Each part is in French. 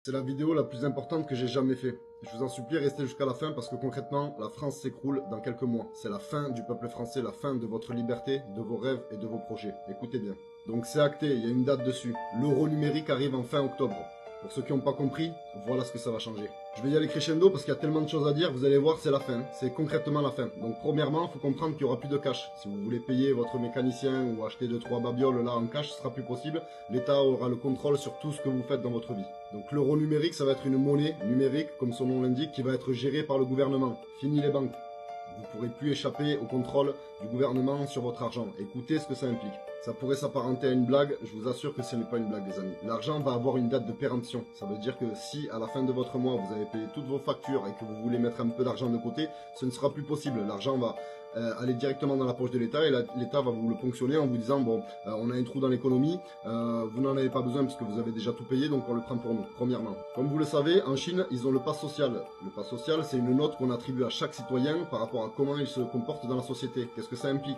C'est la vidéo la plus importante que j'ai jamais fait. Je vous en supplie, restez jusqu'à la fin parce que concrètement, la France s'écroule dans quelques mois. C'est la fin du peuple français, la fin de votre liberté, de vos rêves et de vos projets. Écoutez bien. Donc c'est acté, il y a une date dessus. L'euro numérique arrive en fin octobre. Pour ceux qui n'ont pas compris, voilà ce que ça va changer. Je vais y aller crescendo parce qu'il y a tellement de choses à dire, vous allez voir, c'est la fin. C'est concrètement la fin. Donc premièrement, il faut comprendre qu'il n'y aura plus de cash. Si vous voulez payer votre mécanicien ou acheter 2-3 babioles là en cash, ce sera plus possible. L'État aura le contrôle sur tout ce que vous faites dans votre vie. Donc l'euro numérique, ça va être une monnaie numérique, comme son nom l'indique, qui va être gérée par le gouvernement. Fini les banques. Vous ne pourrez plus échapper au contrôle du gouvernement sur votre argent. Écoutez ce que ça implique. Ça pourrait s'apparenter à une blague, je vous assure que ce n'est pas une blague les amis. L'argent va avoir une date de péremption. Ça veut dire que si à la fin de votre mois vous avez payé toutes vos factures et que vous voulez mettre un peu d'argent de côté, ce ne sera plus possible. L'argent va aller directement dans la poche de l'État et l'État va vous le ponctionner en vous disant bon, on a un trou dans l'économie, vous n'en avez pas besoin parce que vous avez déjà tout payé donc on le prend pour nous, premièrement. Comme vous le savez, en Chine, ils ont le pass social. Le pass social, c'est une note qu'on attribue à chaque citoyen par rapport à comment il se comporte dans la société. Qu'est-ce que ça implique ?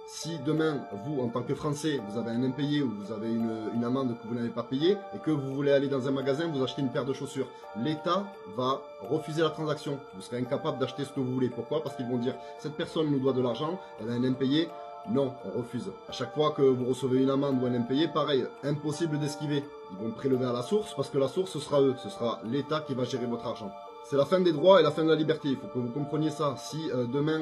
Si demain, vous, en tant que Français, vous avez un impayé ou vous avez une amende que vous n'avez pas payée et que vous voulez aller dans un magasin, vous achetez une paire de chaussures, l'État va refuser la transaction. Vous serez incapable d'acheter ce que vous voulez. Pourquoi ? Parce qu'ils vont dire, cette personne nous doit de l'argent, elle a un impayé, non, on refuse. À chaque fois que vous recevez une amende ou un impayé, pareil, impossible d'esquiver. Ils vont prélever à la source parce que la source, ce sera eux, ce sera l'État qui va gérer votre argent. C'est la fin des droits et la fin de la liberté, il faut que vous compreniez ça. Si demain,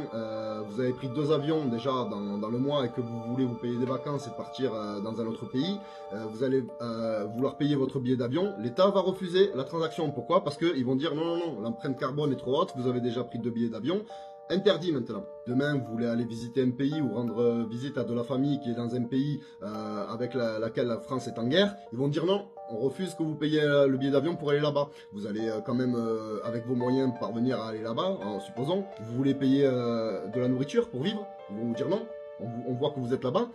vous avez pris 2 avions déjà dans le mois et que vous voulez vous payer des vacances et partir dans un autre pays, vous allez vouloir payer votre billet d'avion, l'État va refuser la transaction. Pourquoi ? Parce qu'ils vont dire non, non, non, l'empreinte carbone est trop haute, vous avez déjà pris 2 billets d'avion, interdit maintenant. Demain, vous voulez aller visiter un pays ou rendre visite à de la famille qui est dans un pays avec laquelle la France est en guerre, ils vont dire non, on refuse que vous payiez le billet d'avion pour aller là-bas. Vous allez quand même, avec vos moyens, parvenir à aller là-bas, en supposant. Vous voulez payer de la nourriture pour vivre, ils vont vous dire non. On voit que vous êtes là-bas.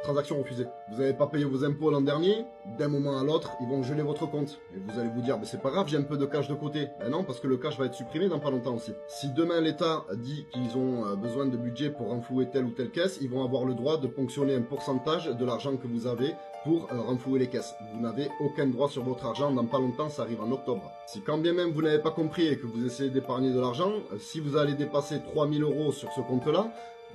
Transaction refusée. Vous n'avez pas payé vos impôts l'an dernier, d'un moment à l'autre, ils vont geler votre compte. Et vous allez vous dire, mais c'est pas grave, j'ai un peu de cash de côté. Ben non, parce que le cash va être supprimé dans pas longtemps aussi. Si demain l'État dit qu'ils ont besoin de budget pour renflouer telle ou telle caisse, ils vont avoir le droit de ponctionner un pourcentage de l'argent que vous avez pour renflouer les caisses. Vous n'avez aucun droit sur votre argent, dans pas longtemps, ça arrive en octobre. Si quand bien même vous n'avez pas compris et que vous essayez d'épargner de l'argent, si vous allez dépasser 3000 € sur ce compte-là,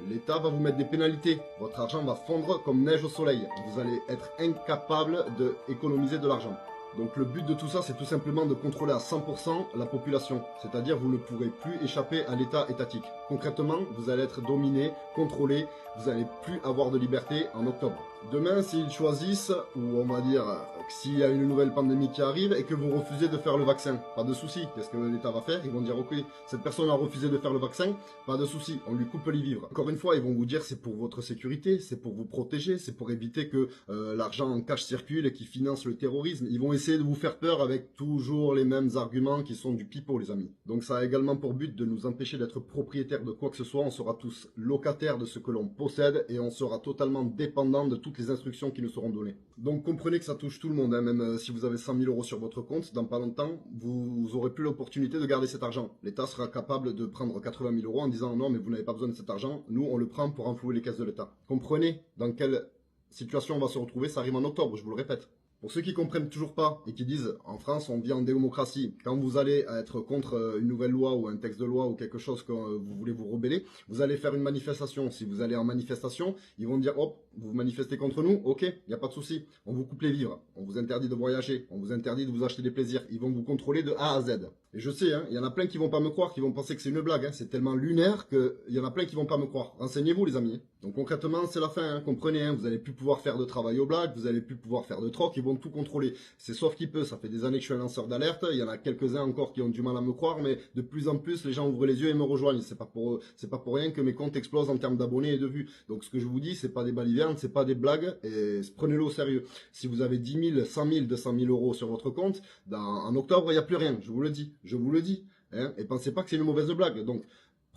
l'État va vous mettre des pénalités. Votre argent va fondre comme neige au soleil. Vous allez être incapable d'économiser de l'argent. Donc le but de tout ça, c'est tout simplement de contrôler à 100% la population. C'est-à-dire vous ne pourrez plus échapper à l'État étatique. Concrètement, vous allez être dominé, contrôlé, vous n'allez plus avoir de liberté en octobre. Demain, s'ils choisissent, ou on va dire s'il y a une nouvelle pandémie qui arrive et que vous refusez de faire le vaccin, pas de souci. Qu'est-ce que l'État va faire? Ils vont dire ok, cette personne a refusé de faire le vaccin, pas de souci, on lui coupe les vivres. Encore une fois, ils vont vous dire c'est pour votre sécurité, c'est pour vous protéger, c'est pour éviter que l'argent en cash circule et qui finance le terrorisme. Ils vont essayer de vous faire peur avec toujours les mêmes arguments qui sont du pipeau, les amis. Donc ça a également pour but de nous empêcher d'être propriétaires de quoi que ce soit. On sera tous locataires de ce que l'on possède et on sera totalement dépendant de toutes les instructions qui nous seront données. Donc comprenez que ça touche tout le monde, hein. Même si vous avez 100 000 € sur votre compte, dans pas longtemps, vous aurez plus l'opportunité de garder cet argent. L'État sera capable de prendre 80 000 € en disant non mais vous n'avez pas besoin de cet argent, nous on le prend pour renflouer les caisses de l'État. Comprenez dans quelle situation on va se retrouver, ça arrive en octobre, je vous le répète. Pour ceux qui comprennent toujours pas et qui disent en France on vit en démocratie, quand vous allez être contre une nouvelle loi ou un texte de loi ou quelque chose que vous voulez vous rebeller, vous allez faire une manifestation. Si vous allez en manifestation, ils vont dire hop, vous manifestez contre nous, ok, il n'y a pas de souci, on vous coupe les vivres, on vous interdit de voyager, on vous interdit de vous acheter des plaisirs, ils vont vous contrôler de A à Z. Et je sais, il y en a plein qui vont pas me croire, qui vont penser que c'est une blague, hein. C'est tellement lunaire qu'il y en a plein qui vont pas me croire. Renseignez-vous les amis. Donc concrètement c'est la fin, hein. Comprenez, hein. Vous n'allez plus pouvoir faire de travail au black, vous n'allez plus pouvoir faire de troc, ils vont tout contrôler. C'est sauf qui peut, ça fait des années que je suis un lanceur d'alerte, il y en a quelques-uns encore qui ont du mal à me croire, mais de plus en plus les gens ouvrent les yeux et me rejoignent. C'est pas pour rien que mes comptes explosent en termes d'abonnés et de vues. Donc ce que je vous dis, c'est pas des balivernes, c'est pas des blagues, et prenez-le au sérieux. Si vous avez 10 000, 100 000, 200 000 € sur votre compte, en octobre il n'y a plus rien, je vous le dis, hein, et pensez pas que c'est une mauvaise blague. Donc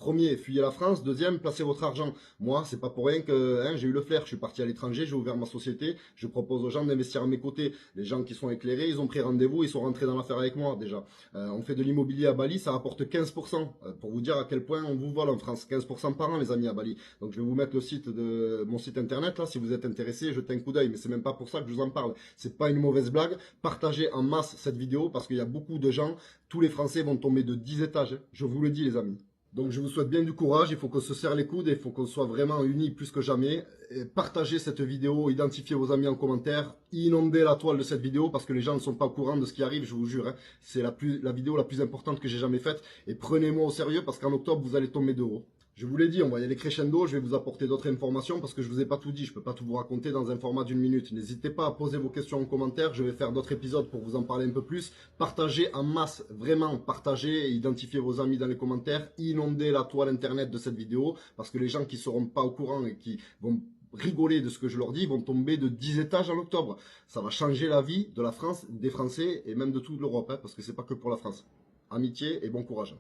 Premier, fuyez la France. Deuxième, placez votre argent. Moi, c'est pas pour rien que j'ai eu le flair. Je suis parti à l'étranger, j'ai ouvert ma société. Je propose aux gens d'investir à mes côtés. Les gens qui sont éclairés, ils ont pris rendez-vous, ils sont rentrés dans l'affaire avec moi déjà. On fait de l'immobilier à Bali, ça rapporte 15%. Pour vous dire à quel point on vous vole en France. 15% par an, les amis, à Bali. Donc je vais vous mettre le site de mon site internet là, si vous êtes intéressé, jetez un coup d'œil. Mais c'est même pas pour ça que je vous en parle. C'est pas une mauvaise blague. Partagez en masse cette vidéo parce qu'il y a beaucoup de gens. Tous les Français vont tomber de 10 étages. Je vous le dis, les amis. Donc je vous souhaite bien du courage, il faut qu'on se serre les coudes, il faut qu'on soit vraiment unis plus que jamais. Et partagez cette vidéo, identifiez vos amis en commentaire, inondez la toile de cette vidéo parce que les gens ne sont pas au courant de ce qui arrive, je vous jure. Hein. C'est la vidéo la plus importante que j'ai jamais faite. Et prenez-moi au sérieux parce qu'en octobre, vous allez tomber de haut. Je vous l'ai dit, on va y aller crescendo, je vais vous apporter d'autres informations parce que je vous ai pas tout dit, je peux pas tout vous raconter dans un format d'1 minute. N'hésitez pas à poser vos questions en commentaire, je vais faire d'autres épisodes pour vous en parler un peu plus. Partagez en masse, vraiment, partagez et identifiez vos amis dans les commentaires, inondez la toile internet de cette vidéo parce que les gens qui seront pas au courant et qui vont rigoler de ce que je leur dis vont tomber de 10 étages en octobre. Ça va changer la vie de la France, des Français et même de toute l'Europe, hein, parce que c'est pas que pour la France. Amitié et bon courage.